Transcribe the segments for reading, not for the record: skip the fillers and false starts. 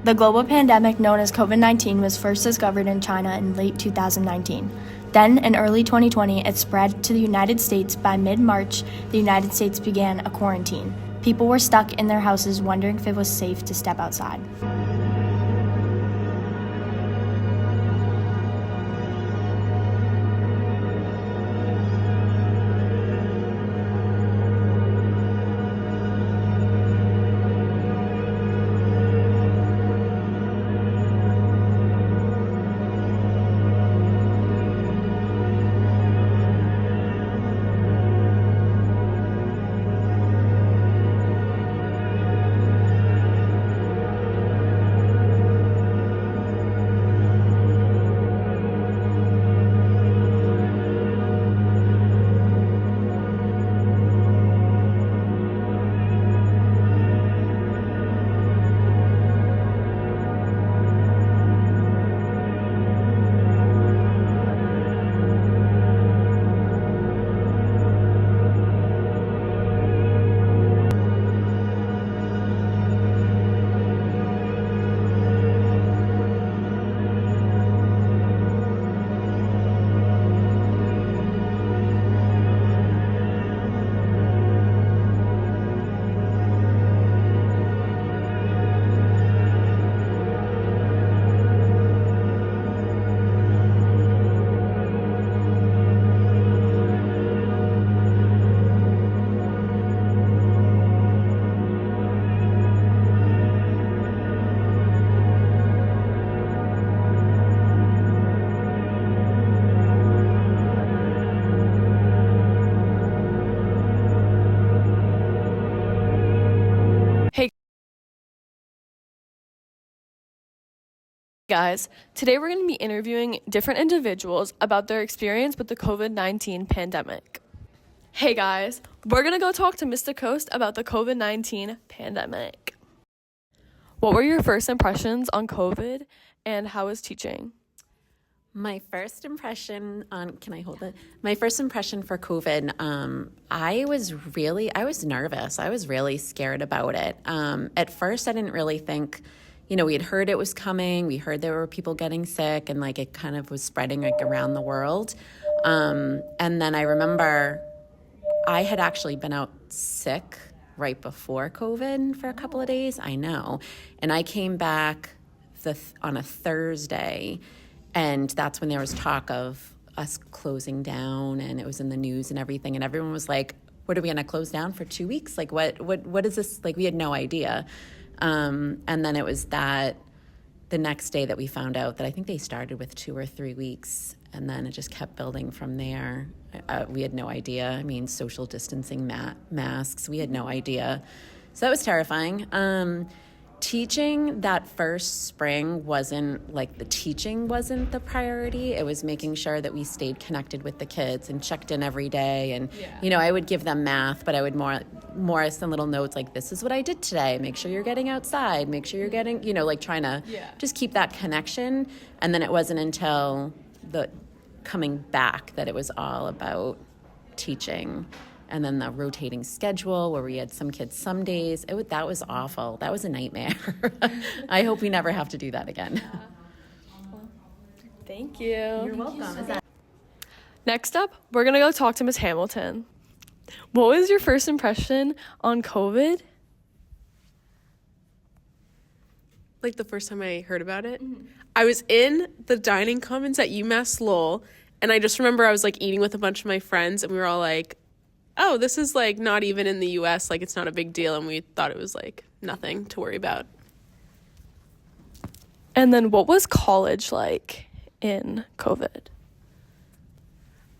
The global pandemic known as COVID-19 was first discovered in China in late 2019. Then, in early 2020, it spread to the United States. By mid-March, the United States began a quarantine. People were stuck in their houses wondering if it was safe to step outside. Guys, today we're going to be interviewing different individuals about their experience with the COVID-19 pandemic. Hey guys, we're going to go talk to Mr. Coast about the COVID-19 pandemic. What were your first impressions on COVID and how was teaching? My first impression My first impression for COVID, I was nervous. I was really scared about it. At first, I didn't really think, we had heard it was coming. We heard there were people getting sick and it kind of was spreading around the world. And then I remember I had actually been out sick right before COVID for a couple of days. I know. And I came back on a Thursday, and that's when there was talk of us closing down, and it was in the news and everything. And everyone was like, what, are we going to close down for 2 weeks? What is this? We had no idea. And then it was the next day that we found out that I think they started with 2 or 3 weeks, and then it just kept building from there. We had no idea. I mean, social distancing, masks, we had no idea. So that was terrifying. Teaching that first spring the teaching wasn't the priority. It was making sure that we stayed connected with the kids and checked in every day. And, I would give them math, but I would more send little notes like, this is what I did today. Make sure you're getting outside. Make sure you're getting, trying to just keep that connection. And then it wasn't until the coming back that it was all about teaching. And then the rotating schedule where we had some kids some days, that was awful. That was a nightmare. I hope we never have to do that again. Thank you. You're welcome. Next up, we're going to go talk to Ms. Hamilton. What was your first impression on COVID? The first time I heard about it, I was in the dining commons at UMass Lowell, and I just remember I was eating with a bunch of my friends, and we were all like, oh, this is not even in the US, it's not a big deal, and we thought it was nothing to worry about. And then what was college like in COVID?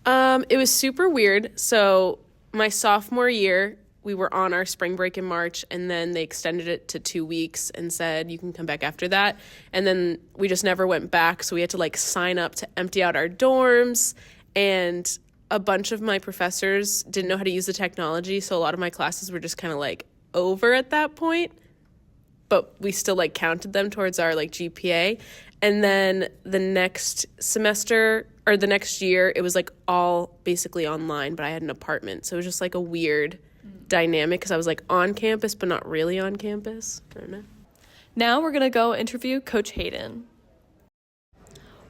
It was super weird. So my sophomore year, we were on our spring break in March, and then they extended it to 2 weeks and said you can come back after that. And then we just never went back, so we had to sign up to empty out our dorms, and a bunch of my professors didn't know how to use the technology, so a lot of my classes were just kind of over at that point, but we still counted them towards our GPA. And then the next semester or the next year, it was all basically online, but I had an apartment, so it was just a weird dynamic because I was on campus but not really on campus. I don't know. Now we're going to go interview Coach Hayden.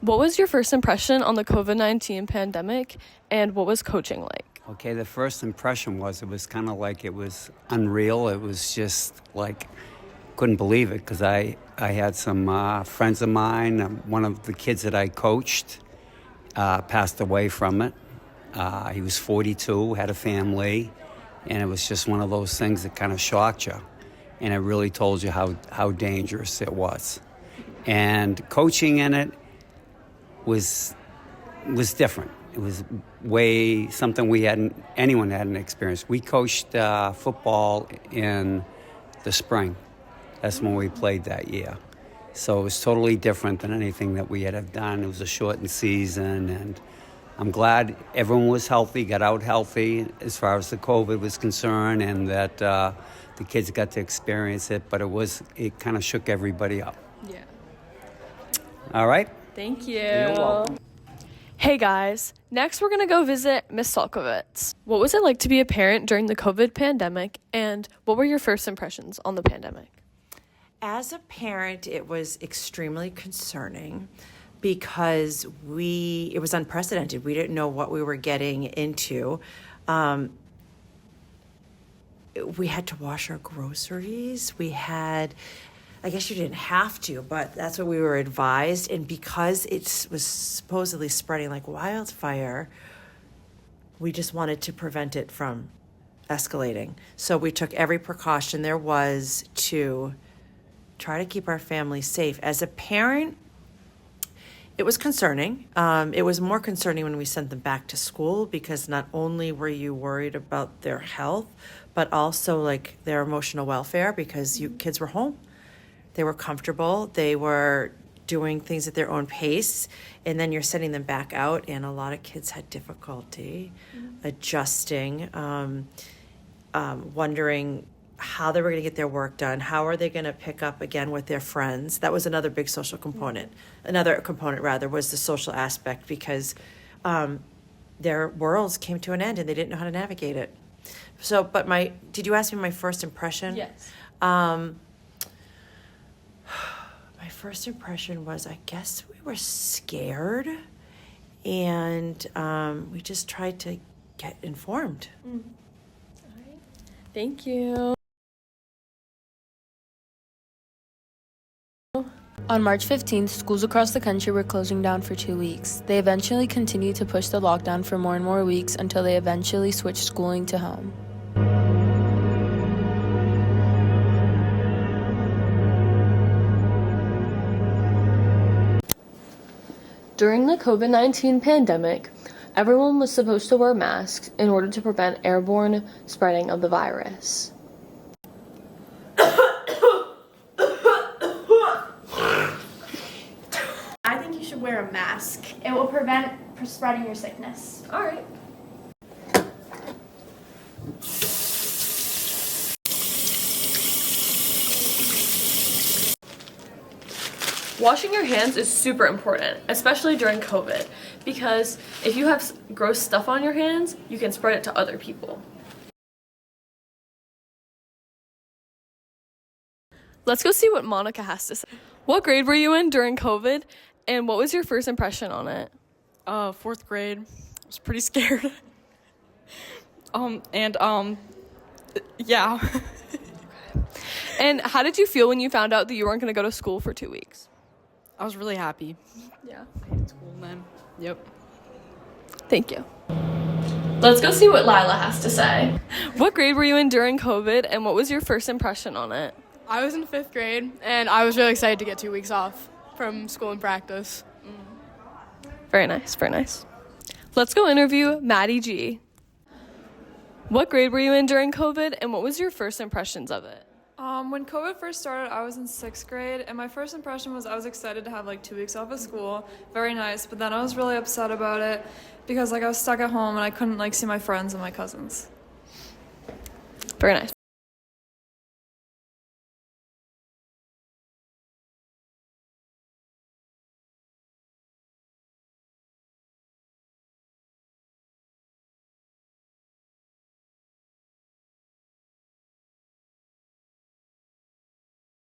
What was your first impression on the COVID-19 pandemic, and what was coaching like? Okay, the first impression was it was kind of like it was unreal. It was just like, couldn't believe it, because I had some friends of mine, one of the kids that I coached passed away from it. He was 42, had a family, and it was just one of those things that kind of shocked you. And it really told you how dangerous it was. And coaching in it was different. It was something anyone hadn't experienced. We coached football in the spring. That's when we played that year. So it was totally different than anything that we had done. It was a shortened season, and I'm glad everyone was healthy, got out healthy as far as the COVID was concerned, and that the kids got to experience it, but it kind of shook everybody up. Yeah. All right? Thank you. You're welcome. Hey guys, next we're going to go visit Miss Salkovitz. What was it like to be a parent during the COVID pandemic, and what were your first impressions on the pandemic? As a parent, it was extremely concerning because it was unprecedented. We didn't know what we were getting into. We had to wash our groceries. I guess you didn't have to, but that's what we were advised. And because it was supposedly spreading like wildfire, we just wanted to prevent it from escalating. So we took every precaution there was to try to keep our family safe. As a parent, it was concerning. It was more concerning when we sent them back to school, because not only were you worried about their health, but also like their emotional welfare, because kids were home. They were comfortable. They were doing things at their own pace. And then you're sending them back out, and a lot of kids had difficulty adjusting, wondering how they were going to get their work done. How are they going to pick up again with their friends? That was another big social component. Another component, rather, was the social aspect, because their worlds came to an end and they didn't know how to navigate it. So, but did you ask me my first impression? Yes. My first impression was, I guess we were scared, and we just tried to get informed. All right. Thank you. On March 15th, schools across the country were closing down for 2 weeks. They eventually continued to push the lockdown for more and more weeks until they eventually switched schooling to home. During the COVID-19 pandemic, everyone was supposed to wear masks in order to prevent airborne spreading of the virus. I think you should wear a mask. It will prevent spreading your sickness. All right. Washing your hands is super important, especially during COVID, because if you have gross stuff on your hands, you can spread it to other people. Let's go see what Monica has to say. What grade were you in during COVID, and what was your first impression on it? Fourth grade. I was pretty scared. Yeah. And how did you feel when you found out that you weren't going to go to school for 2 weeks? I was really happy. Yeah. I hated school then. Yep. Thank you. Let's go see what Lila has to say. What grade were you in during COVID, and what was your first impression on it? I was in 5th grade, and I was really excited to get 2 weeks off from school and practice. Very nice, very nice. Let's go interview Maddie G. What grade were you in during COVID, and what was your first impressions of it? When COVID first started, I was in 6th grade, and my first impression was I was excited to have like 2 weeks off of school. Very nice, but then I was really upset about it because like I was stuck at home and I couldn't like see my friends and my cousins. Very nice.